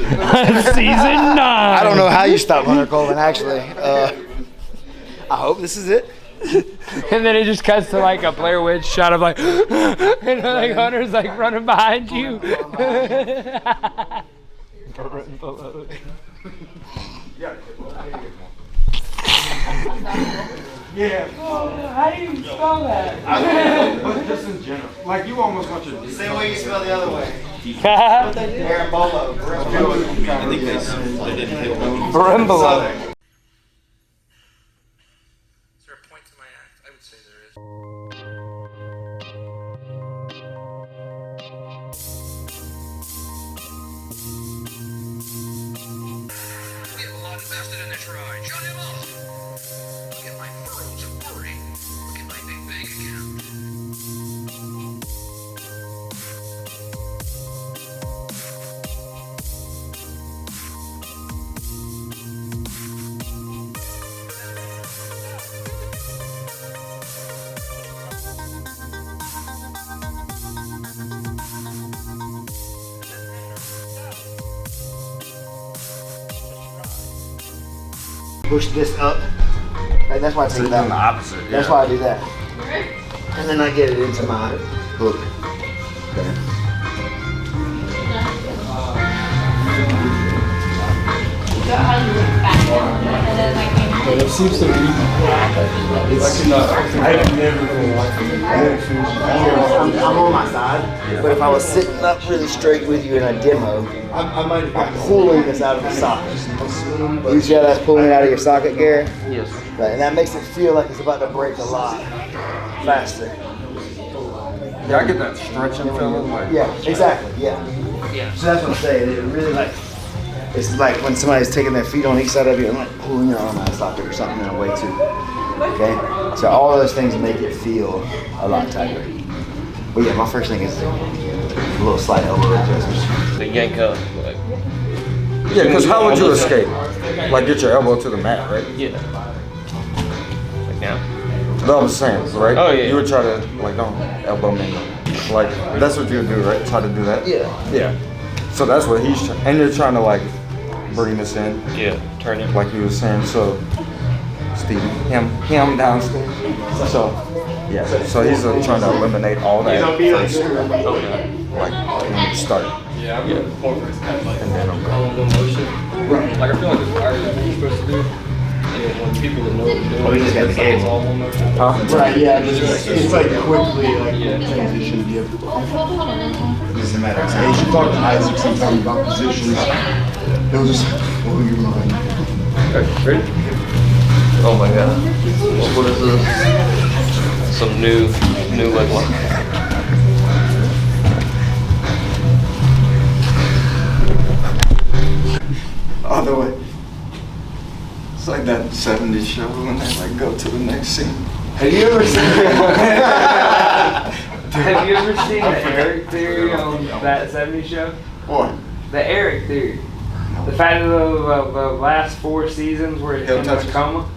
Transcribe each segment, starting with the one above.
Season 9. I don't know how you stop Hunter Colvin, actually. I hope this is it. And then it just cuts to like a Blair Witch shot of like, and like Hunter's like running behind you. Yeah. How do you spell that? But just in general. Like you almost want your Same way you spell the other way. Bear-Em-Bowlin. I think they didn't hit one. Bear-Em-Bowlin. Is there a point to my act? I would say there is. We have a lot invested in this ride. Shut him up! Look at my furrows of worry. Look at my big bank account. Push this up. Right, that's why I take that. the opposite. Yeah. That's why I do that. And then I get it into my hook. Okay. It seems to be. I've never been watching. I'm on my side, but if I was sitting up really straight with you in a demo, I might have I'm pulling this out of the socket. You see how that's pulling it out of your socket, Gary? Yes. Right, and that makes it feel like it's about to break a lot faster. Yeah, I get that stretching feeling. Like, Yeah, exactly, yeah. So that's what I'm saying. It really like, it's like when somebody's taking their feet on each side of you and like pulling your arm out of socket or something in a way too. Okay? So all of those things make it feel a lot tighter. But yeah, my first thing is a little slight elbow adjustment. The yank up. Like, yeah, because how would you escape? Like get your elbow to the mat, right? yeah. Like now. No, I'm saying, right? Oh, yeah. You would try to like don't elbow me. Like that's what you would do, right? Try to do that. Yeah. Yeah. So that's what he's trying, and you're trying to like bring this in, Yeah. Turn it. like you were saying. So Steve, him downstairs. So yeah. So he's trying to eliminate all that first. Okay. Like when you start. Yeah, I'm looking forward to kind of like And then I'm all in one motion. Like I feel like it's harder than what you're supposed to do. And when people that know what they're doing, Oh, we just got the it's like it's game. all one motion. Huh? Right, yeah, it's like quickly like transition. Yeah. Doesn't matter. I used to talk to Isaac sometimes about positions. It was just blow your mind. Okay, ready? Oh my god. What is this? Some new leg lock. Other way. It's like that 70s show when they like go to the next scene. Have you ever seen Have you ever seen the Eric theory on that 70s show? What? The Eric theory. The fact that the last 4 seasons were He'll in touch a us. coma.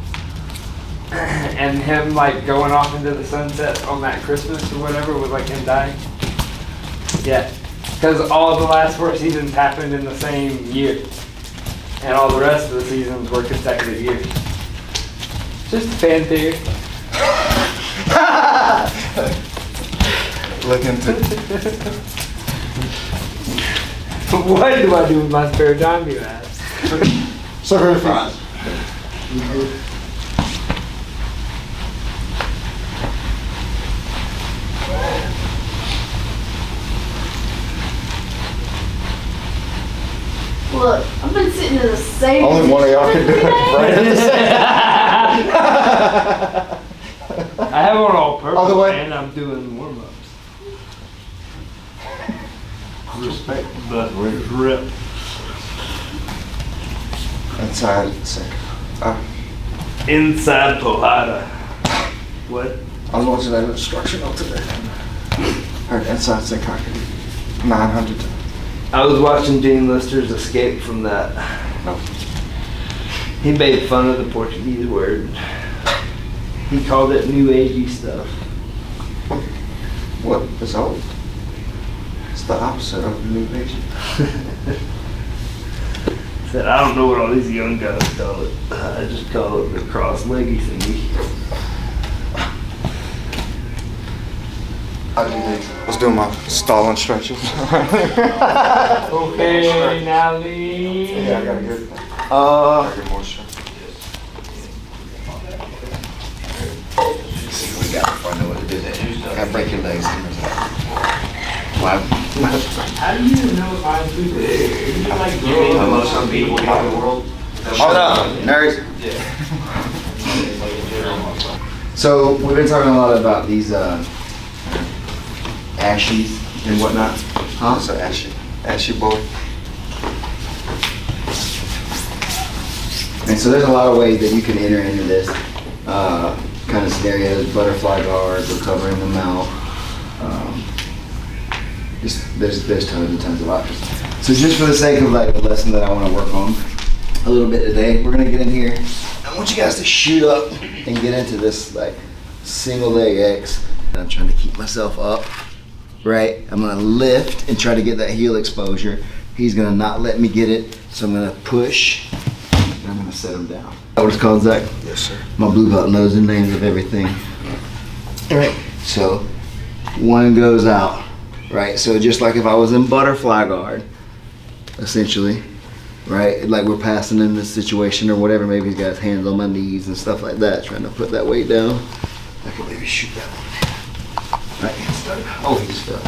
And him like going off into the sunset on that Christmas or whatever was like him dying. Yeah. Because all of the last 4 seasons happened in the same year. And all the rest of the seasons were consecutive years. Just a fan theory. Look into What do I do with my spare time, you ask? So her fries. Look, I've been sitting in the same. Only one of y'all can do it right at the same. I have one all purpose Other way. and I'm doing warm-ups. Respect the grip. Inside, say. Inside Pohada. What? I was watching that instructional today. Heard inside say cocky 900 times. I was watching Gene Lister's escape from that. No. He made fun of the Portuguese word. He called it new agey stuff. What is old? It's the opposite of new age. Said, I don't know what all these young guys call it. I just call it the cross-leggy thingy. Let's do my stalling stretches. Okay, now lean. Yeah, I gotta get more stretch. See what we got before I know what to do there. Gotta break your legs. Why? How do you even know if I'm stupid? You like Most some people in the world. Hold up, nerds. So we've been talking a lot about these ashies and whatnot. Huh? So ashy boy. And so there's a lot of ways that you can enter into this kind of scenarios. Butterfly guards, recovering the mount. There's tons and tons of options. So just for the sake of like a lesson that I want to work on a little bit today, we're gonna get in here. I want you guys to shoot up and get into this like single leg X. I'm trying to keep myself up, right? I'm gonna lift and try to get that heel exposure. He's gonna not let me get it, so I'm gonna push and I'm gonna set him down. That what it's called, Zach? Yes, sir. My blue belt knows the names of everything. All right, so one goes out. Right, so just like if I was in butterfly guard, essentially, right? Like we're passing in this situation or whatever, maybe he's got his hands on my knees and stuff like that, trying to put that weight down. I could maybe shoot that one. Right, oh, he just fell.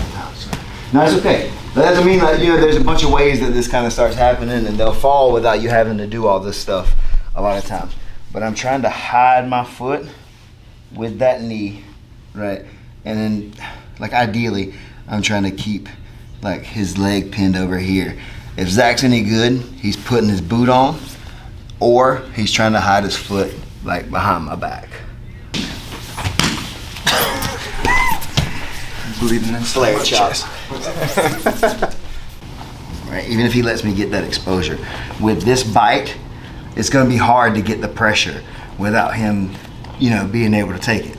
No, it's okay. That doesn't mean that, there's a bunch of ways that this kind of starts happening and they'll fall without you having to do all this stuff a lot of times. But I'm trying to hide my foot with that knee, right? And then, like ideally, I'm trying to keep like his leg pinned over here. If Zach's any good, he's putting his boot on, or he's trying to hide his foot like behind my back. Bleeding in Flare chest. Right, even if he lets me get that exposure. With this bite, it's gonna be hard to get the pressure without him, being able to take it.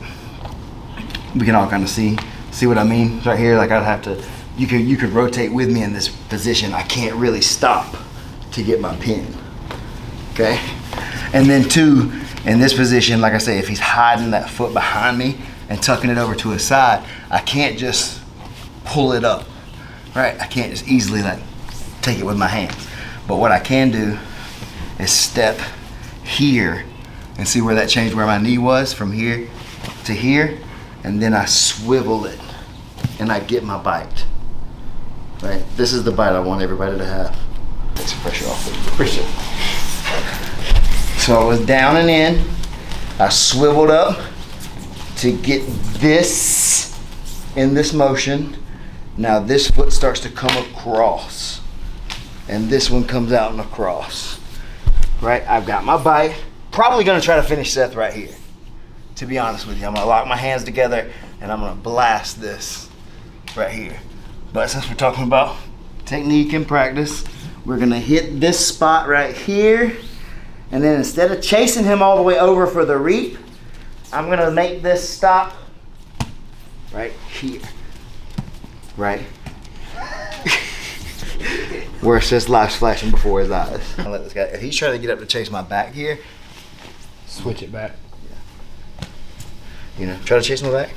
We can all kind of see what I mean right here. Like I'd have to, you could rotate with me in this position. I can't really stop to get my pin. Okay, and then two, in this position, like I say, if he's hiding that foot behind me and tucking it over to his side, I can't just pull it up, right? I can't just easily like take it with my hands. But what I can do is step here and see where that changed, where my knee was from here to here, and then I swivel it and I get my bite. Right? This is the bite I want everybody to have. Takes the pressure off. Appreciate it. So I was down and in. I swiveled up to get this in this motion. Now this foot starts to come across. And this one comes out and across. Right? I've got my bite. Probably gonna try to finish Seth right here. To be honest with you, I'm gonna lock my hands together and I'm gonna blast this right here. But since we're talking about technique and practice, we're gonna hit this spot right here, and then instead of chasing him all the way over for the reap, I'm gonna make this stop right here, right? Where it's just lights flashing before his eyes. I'll let this guy, if he's trying to get up to chase my back here, switch it back. Try to chase my back.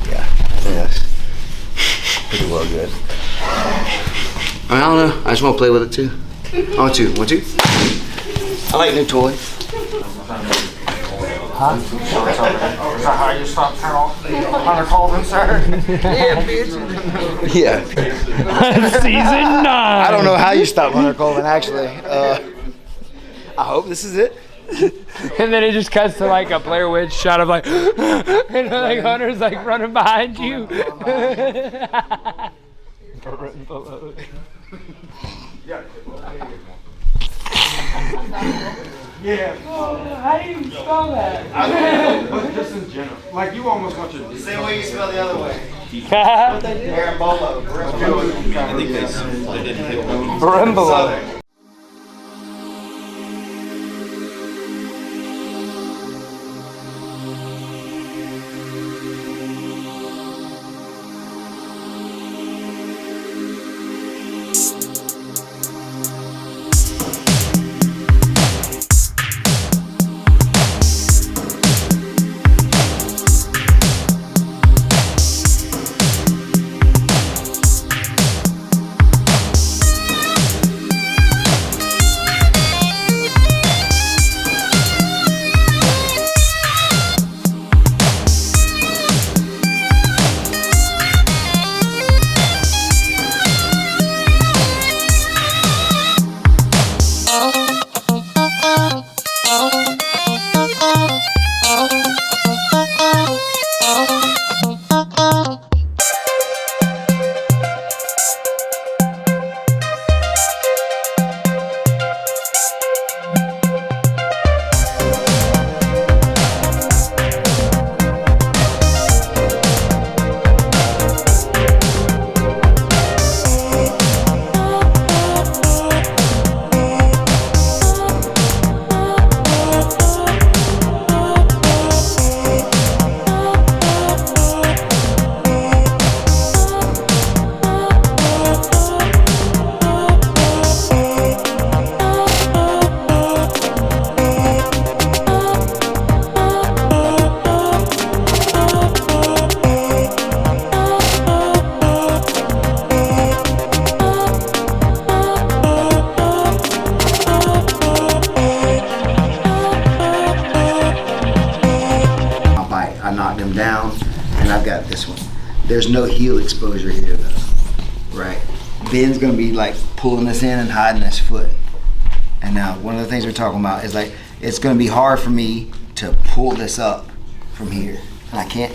Yeah, I think that's pretty well good. I don't know. I just want to play with it too. I want to. Want to? I like new toys. Huh? Is that how you stop Hunter Colvin, sir? Yeah, bitch. Yeah. Season 9. I don't know how you stop Hunter Colvin, actually. I hope this is it. And then it just cuts to like a Blair Witch shot of like, and like Hunter's like running behind you. Yeah. How do you spell that? But just in general. Like you almost want your Same way you spell the other way. Bear-Em-Bowlin. Bear-Em-Bowlin. There's no heel exposure here though, right? Ben's gonna be like pulling this in and hiding his foot. And now one of the things we're talking about is like, it's gonna be hard for me to pull this up from here. And I can't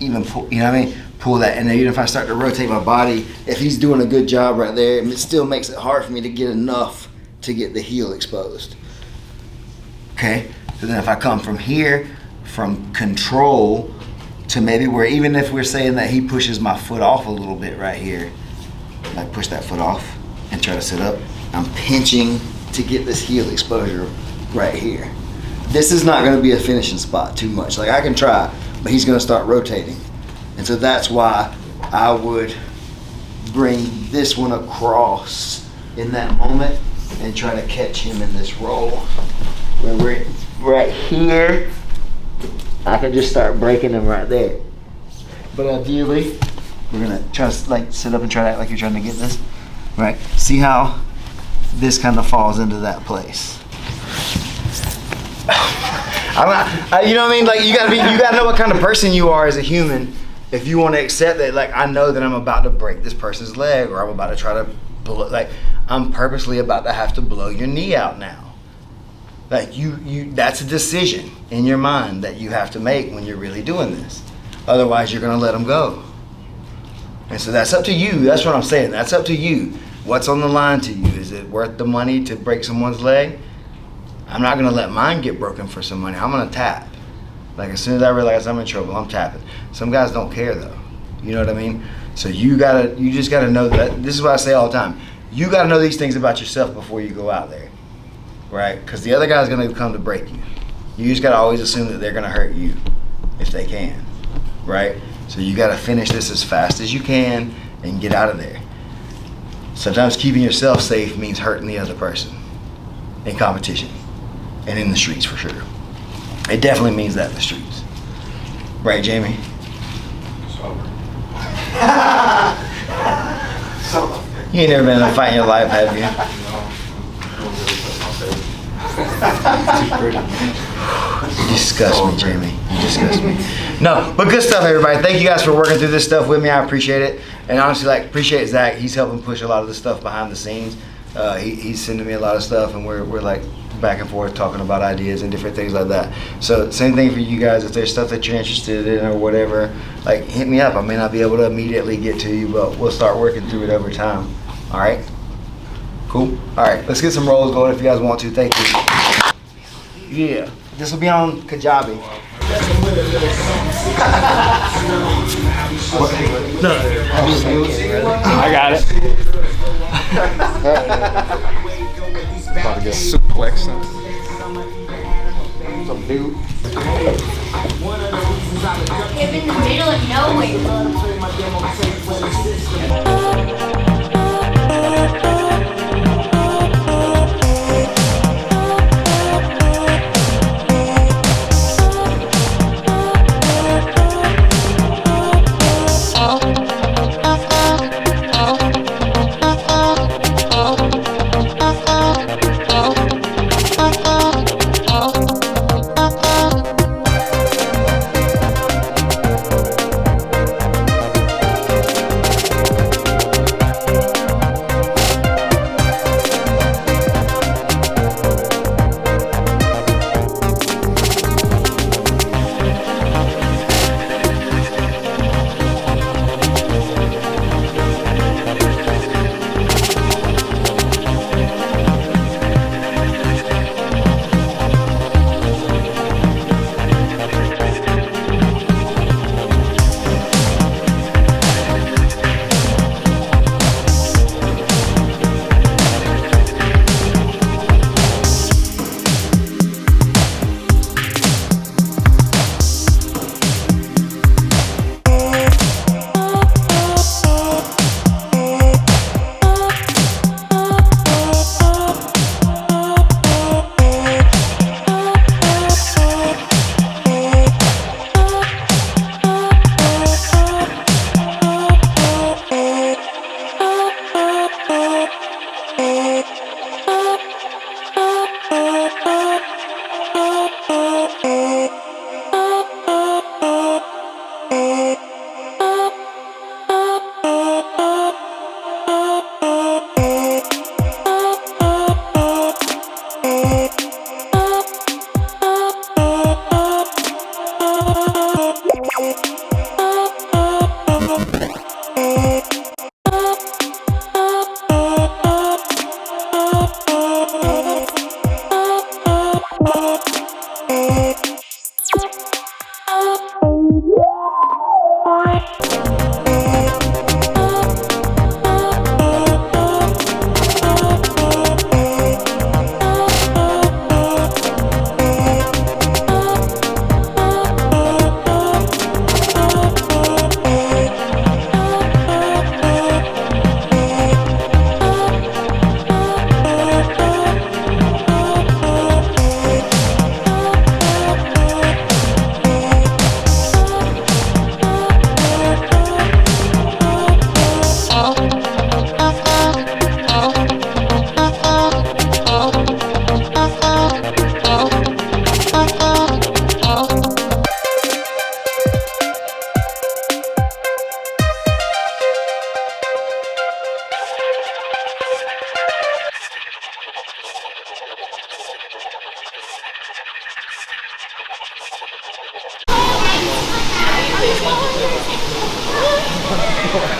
even pull, you know what I mean? Pull that, and then even if I start to rotate my body, if he's doing a good job right there, it still makes it hard for me to get enough to get the heel exposed. Okay, so then if I come from here, from control to maybe where, even if we're saying that he pushes my foot off a little bit right here, like push that foot off and try to sit up, I'm pinching to get this heel exposure right here. This is not gonna be a finishing spot too much. Like I can try, but he's gonna start rotating. And so that's why I would bring this one across in that moment and try to catch him in this roll. When we're right here, I can just start breaking him right there. But ideally, we're gonna try to like sit up and try to act like you're trying to get this, right? See how this kind of falls into that place. You know what I mean? Like you gotta know what kind of person you are as a human. If you want to accept that, like I know that I'm about to break this person's leg, or I'm about to try to blow, like I'm purposely about to have to blow your knee out now. Like you that's a decision in your mind that you have to make when you're really doing this. Otherwise you're gonna let them go. And so that's up to you. That's what I'm saying. That's up to you. What's on the line to you? Is it worth the money to break someone's leg? I'm not gonna let mine get broken for some money. I'm gonna tap. Like as soon as I realize I'm in trouble, I'm tapping. Some guys don't care though. You know what I mean? So you just gotta know that. This is what I say all the time. You gotta know these things about yourself before you go out there, right? Because the other guy's gonna come to break you. You just gotta always assume that they're gonna hurt you if they can, right? So you gotta finish this as fast as you can and get out of there. Sometimes keeping yourself safe means hurting the other person in competition and in the streets for sure. It definitely means that in the streets. Right, Jamie? You ain't never been in a fight in your life, have you? You disgust me, Jamie. You disgust me. No, but good stuff, everybody. Thank you guys for working through this stuff with me. I appreciate it. And honestly, like, appreciate Zach. He's helping push a lot of the stuff behind the scenes. He's sending me a lot of stuff, and we're like back and forth talking about ideas and different things like that. So same thing for you guys. If there's stuff that you're interested in or whatever, like hit me up. I may not be able to immediately get to you, but we'll start working through it over time. All right? Cool? All right, let's get some rolls going if you guys want to. Thank you. Yeah, this will be on Kajabi. No, I got it. About to get suplexing. Some dude. I'm in the middle of nowhere.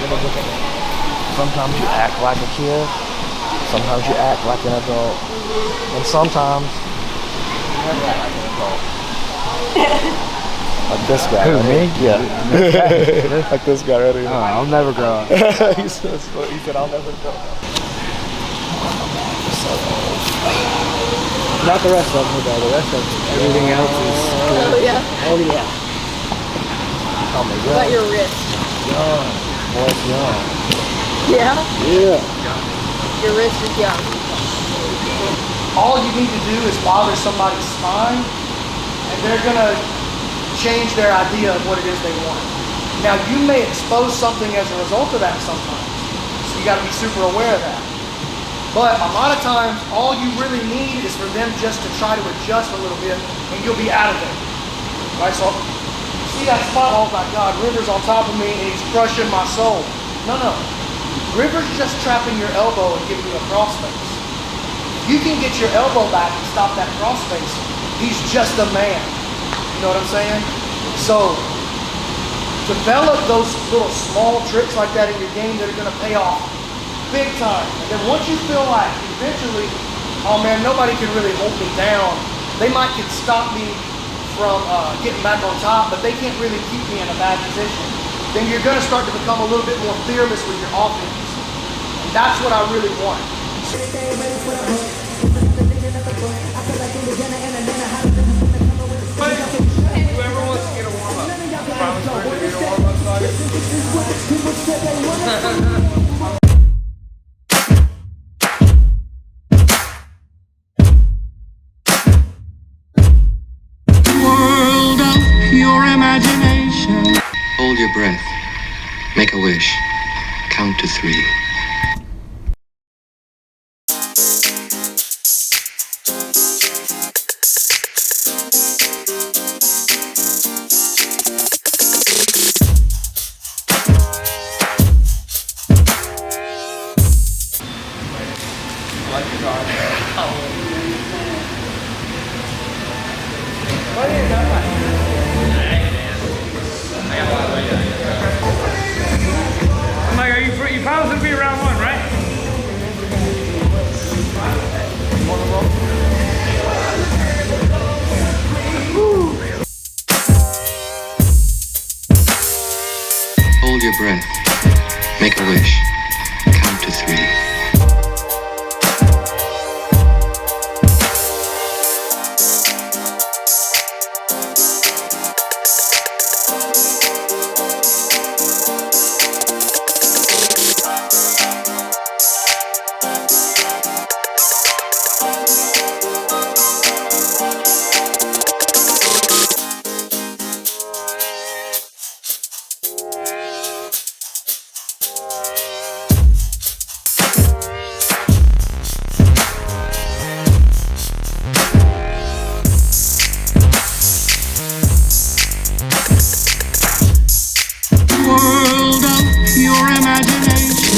Sometimes you act like a kid, sometimes you act like an adult, and sometimes you never act like an adult. Like this guy. Who, me? Yeah. Like this guy right here. I'll never grow up. he said, I'll never grow up. Not the rest of them, though. The rest of them. Everything else is good. Oh yeah. Oh, yeah. Oh my What God. about your wrist? Young. Boy, it's young. Yeah. Yeah. Your wrist is young. All you need to do is bother somebody's spine, and they're gonna change their idea of what it is they want. Now, you may expose something as a result of that sometimes, so you gotta be super aware of that. But a lot of times, all you really need is for them just to try to adjust a little bit, and you'll be out of there. Right, so see that spot? Oh my God, River's on top of me, and he's crushing my soul. No, no. River's just trapping your elbow and giving you a crossface. You can get your elbow back and stop that crossface. He's just a man. You know what I'm saying? So, develop those little small tricks like that in your game that are going to pay off big time. And then once you feel like eventually, oh man, nobody can really hold me down. They might can stop me from getting back on top, but they can't really keep me in a bad position. Then you're going to start to become a little bit more fearless with your offense. And that's what I really want. Whoever wants to get a warm-up. Promise we're going to get a warm-up World of pure imagination. Hold your breath. Make a wish. Count to 3. I'm like, you promised to be around 1, right? Hold your breath. Make a wish. Count to 3. World of pure imagination.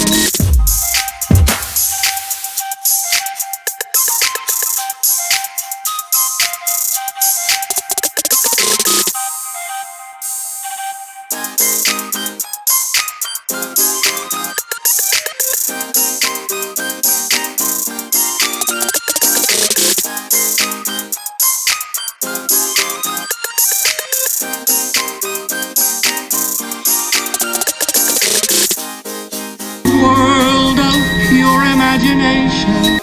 World of pure imagination.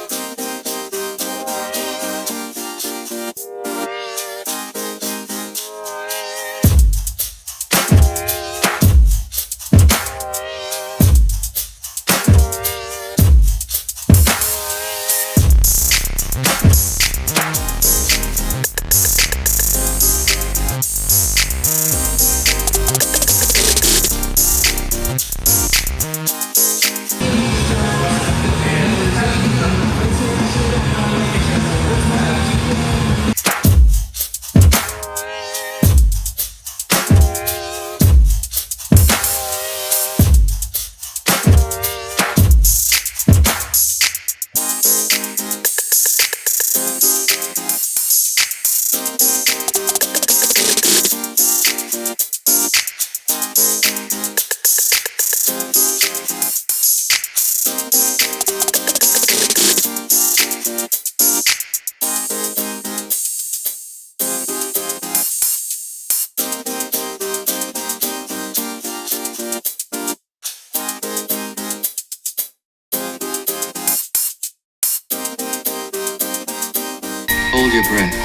Hold your breath.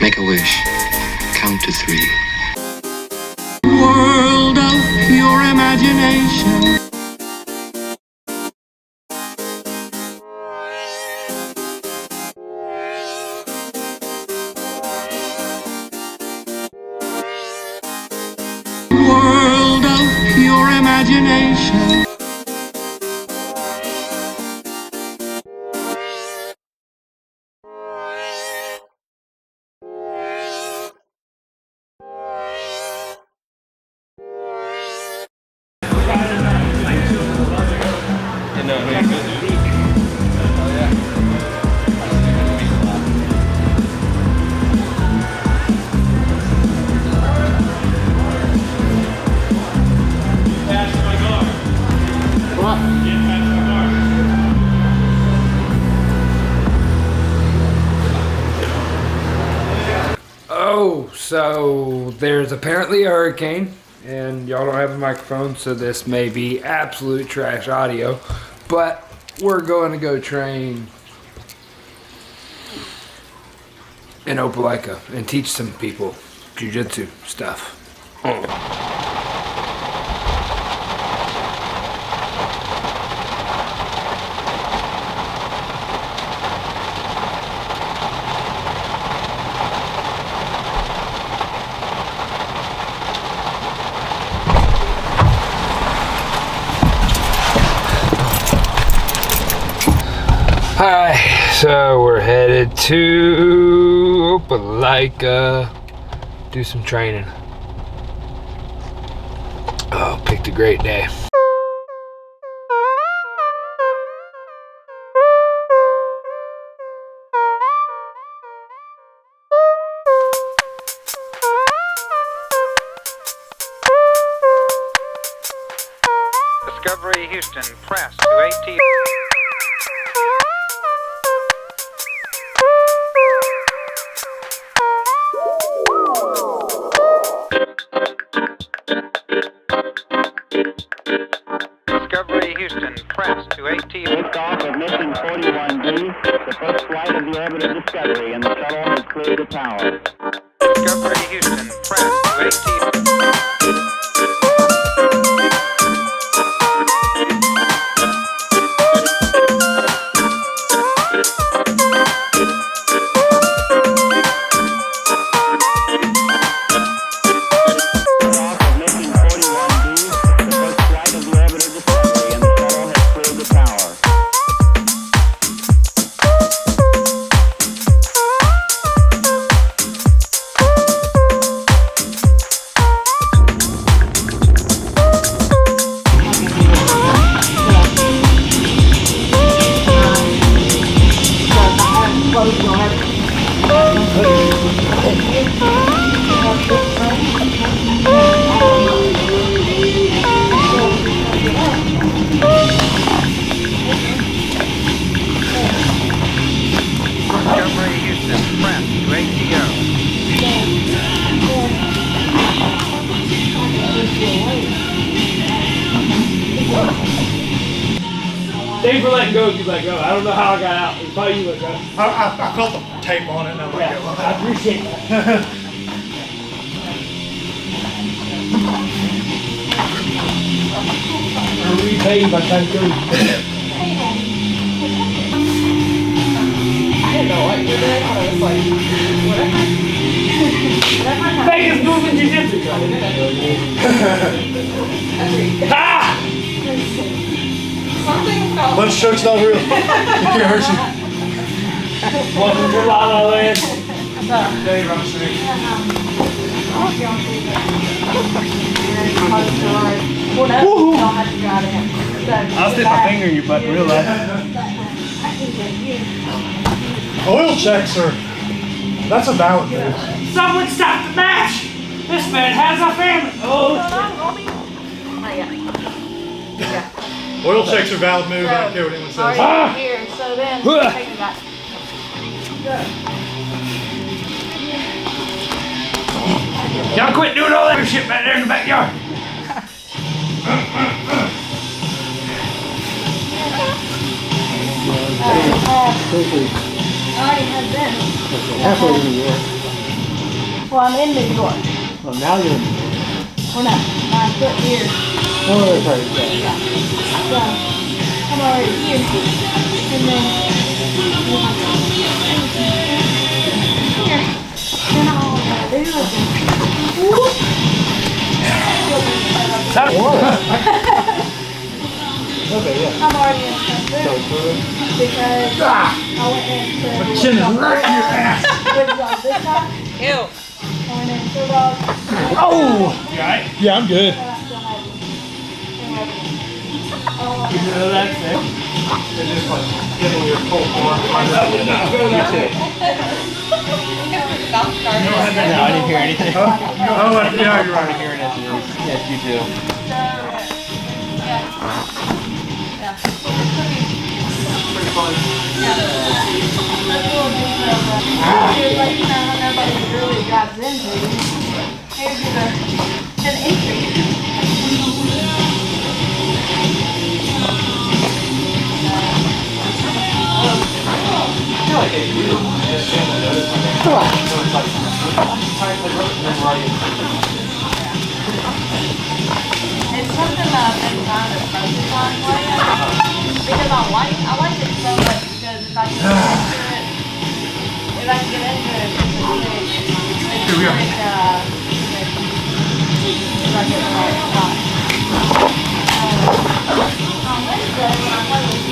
Make a wish. Count to 3. World of pure imagination. World of pure imagination. Oh, so there's apparently a hurricane, and y'all don't have a microphone, so this may be absolute trash audio, but we're going to go train in Opelika and teach some people jiu-jitsu stuff. Hi, so we're headed to Opelika, do some training. Oh, picked a great day. Discovery Houston, press to AT. Discovery Houston, press to AT. Liftoff of mission 41B, the first flight of the orbiter Discovery, and the shuttle has cleared the tower. Discovery Houston, press to AT. Thanks for letting go if you let go. I don't know how I got out. It's probably you let go. I felt the tape on it and I let go. I appreciate that. I'll repay you by the time it goes. I didn't know what you were doing. I was like, whatever. Vegas moving jiu-jitsu. Ha! Something felt. Lunch joke's not real. It can't hurt you. Welcome to La La Land. Dave, I'm sick. I'll stick my finger in your butt real loud. Oil checks are. That's a valid move. Someone stop the match! This man has a family! Oh, Oil checks are a valid move. I don't care what anyone says. Here, so then take me back. y'all quit doing all that shit back there in the backyard. already have been. Halfway in New York. Well, I'm in New York. Well, now you're in New York. Well, no, my foot here. Oh, that's right. Yeah. So, I'm already here. And then, here. Then all I do is just, whoop. Okay, yeah. I'm already in some food because I went into My chin is right in your ass. Which is on this side. Ew. I went in two dogs. Oh! Yeah, I'm good. You know that thing? It's just like getting your full form. You too. No, I didn't hear anything. Oh, yeah, you're right. Hearing it. Yes, you too. Like, you know, nobody really dives into it. Here's an entry. It's something that I've been trying to focus on lately. Because I like it so much because if I can get into it, it's a quick, if I get the right spot. On Wednesday, when I play with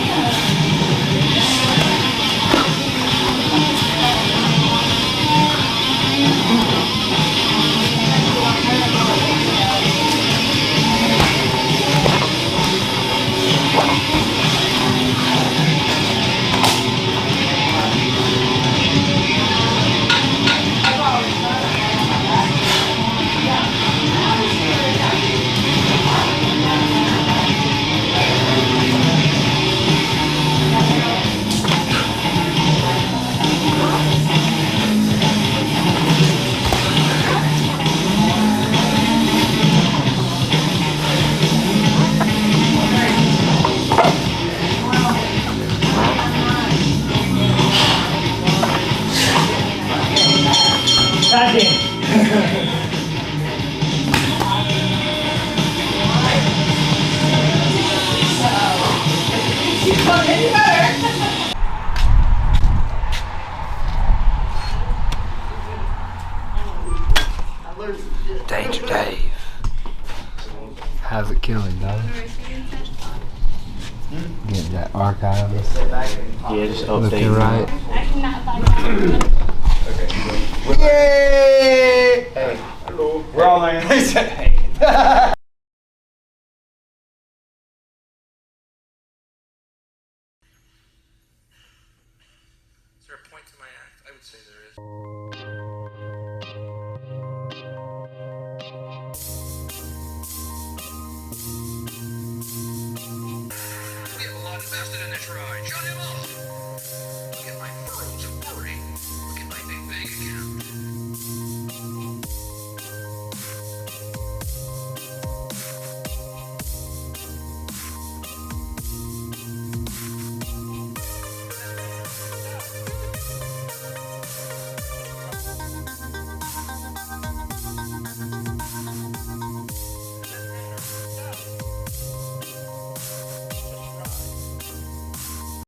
Danger Dave. How's it killing, dog? Getting that archive. Yeah, just update. Looking right. Yay! Hey, hello. We're all learning. Hey. Is there a point to my act? I would say there is. We have a lot invested in this ride. Shut him up!